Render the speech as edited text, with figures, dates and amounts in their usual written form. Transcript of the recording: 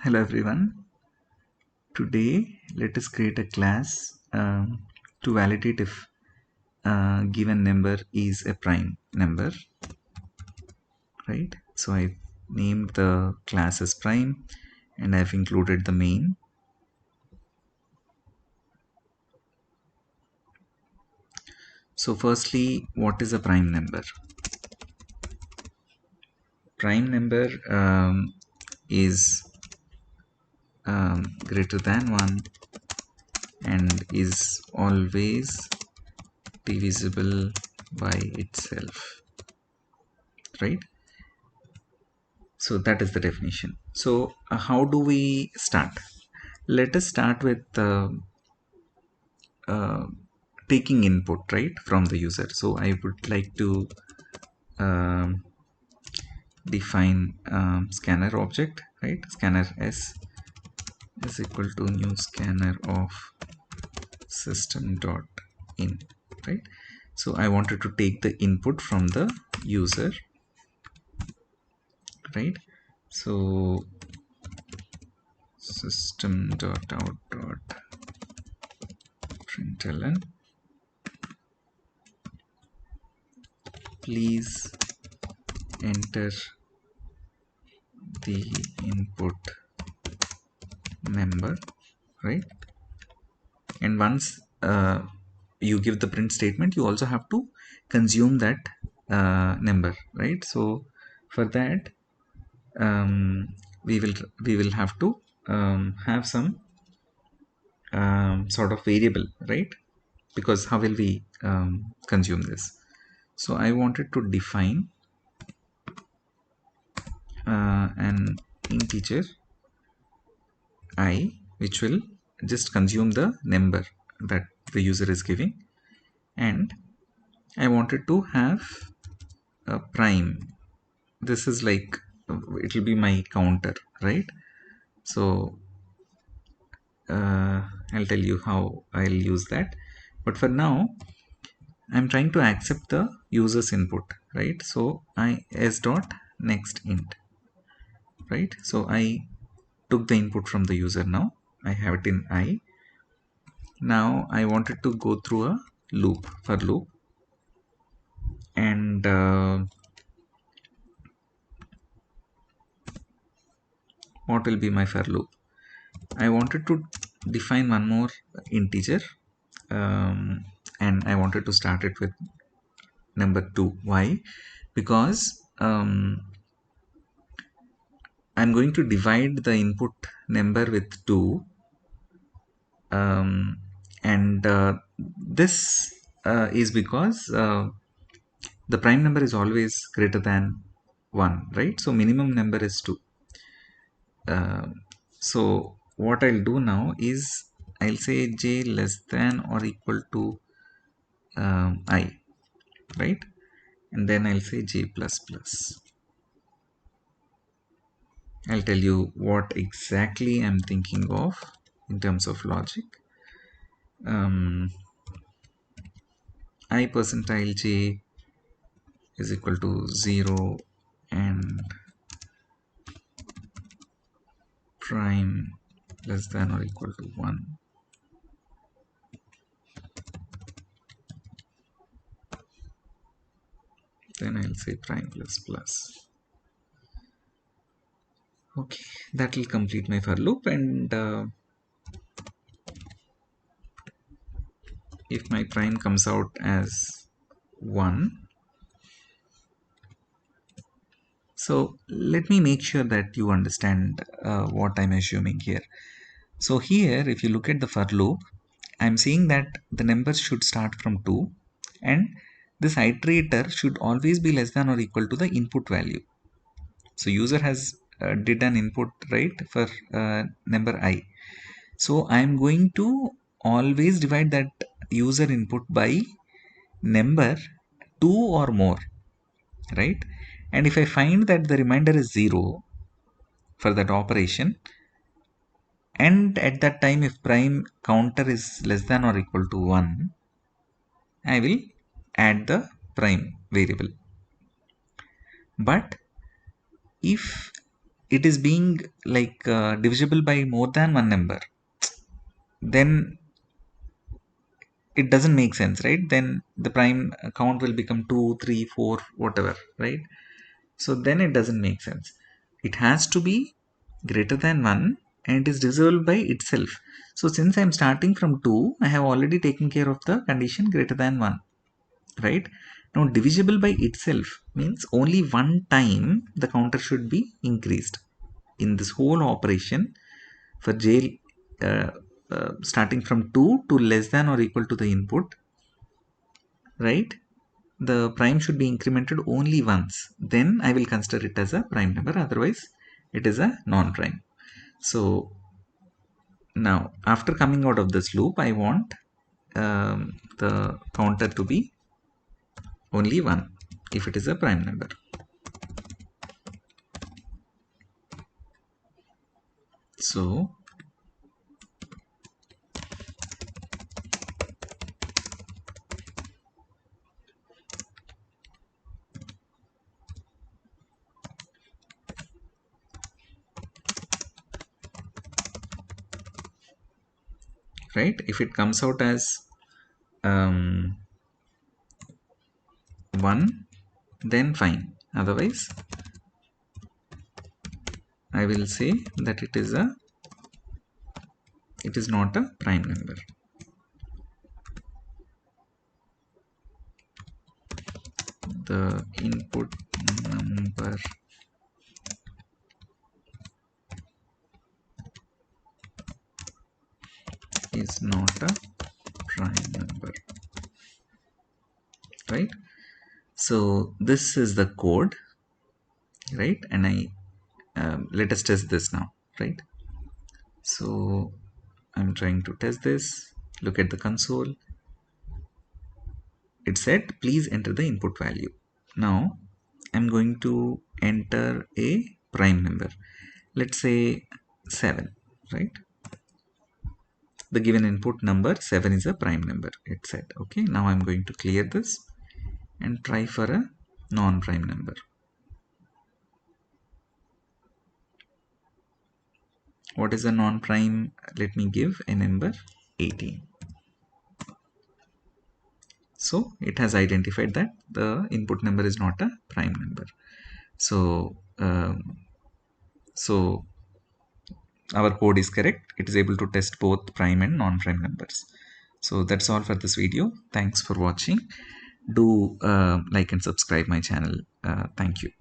Hello everyone. Today let us create a class to validate if given number is a prime number, right? So I've named the class as prime and I've included the main. So firstly, what is a prime number? Prime number is greater than 1 and is always divisible by itself, right? So that is the definition. So how do we start? Let us start with uh, taking input, right, from the user. So I would like to um, define scanner object, right? Scanner s is equal to new scanner of system dot in, right? So I wanted to take the input from the user, right? So system dot out dot println, please enter the input number, right? And once you give the print statement, you also have to consume that number, right? So for that um, we will have to have some sort of variable, right? Because how will we consume this? So I wanted to define an integer I, which will just consume the number that the user is giving, and I wanted to have a prime. This is like it will be my counter, right? So I'll tell you how I'll use that, but for now I'm trying to accept the user's input, right? So I s dot next int, right? So I took the input from the user. Now I have it in I. Now I wanted to go through a loop, for loop, and what will be my for loop? I wanted to define one more integer, and I wanted to start it with number 2. Why? Because I'm going to divide the input number with 2, and this is because the prime number is always greater than 1, right? So minimum number is 2. So what I'll do now is I'll say j less than or equal to I, right? And then I'll say j plus plus. I'll tell you what exactly I'm thinking of in terms of logic. I percentile j is equal to 0 and prime less than or equal to 1. Then I'll say prime plus plus. Okay, that will complete my for loop, and if my prime comes out as 1, so let me make sure that you understand what I'm assuming here. So here, if you look at the for loop, I'm saying that the numbers should start from 2, and this iterator should always be less than or equal to the input value. So user has did an input, right, for number I. So I'm going to always divide that user input by number 2 or more, right? And if I find that the remainder is 0 for that operation, and at that time if prime counter is less than or equal to 1, I will add the prime variable. But if it is being like divisible by more than one number, then it doesn't make sense, right? Then the prime count will become 2, 3, 4, whatever, right? So then it doesn't make sense. It has to be greater than 1 and it is divisible by itself. So since I'm starting from 2, I have already taken care of the condition greater than 1, right? Now divisible by itself means only one time the counter should be increased. In this whole operation for j starting from 2 to less than or equal to the input, right? The prime should be incremented only once. Then I will consider it as a prime number. Otherwise, it is a non-prime. So now, after coming out of this loop, I want the counter to be only 1 if it is a prime number. So right, if it comes out as 1, then fine. Otherwise, I will say that it is not a prime number. The input number is not a prime number, right? So this is the code, right? And I let us test this now, right? So I'm trying to test this. Look at the console. It said please enter the input value. Now I'm going to enter a prime number. Let's say 7, right? The given input number 7 is a prime number, it said. Okay, now I'm going to clear this and try for a non-prime number. What is a non-prime? Let me give a number 18. So it has identified that the input number is not a prime number. So so our code is correct. It is able to test both prime and non-prime numbers. So that's all for this video. Thanks for watching. Do like and subscribe my channel. Thank you.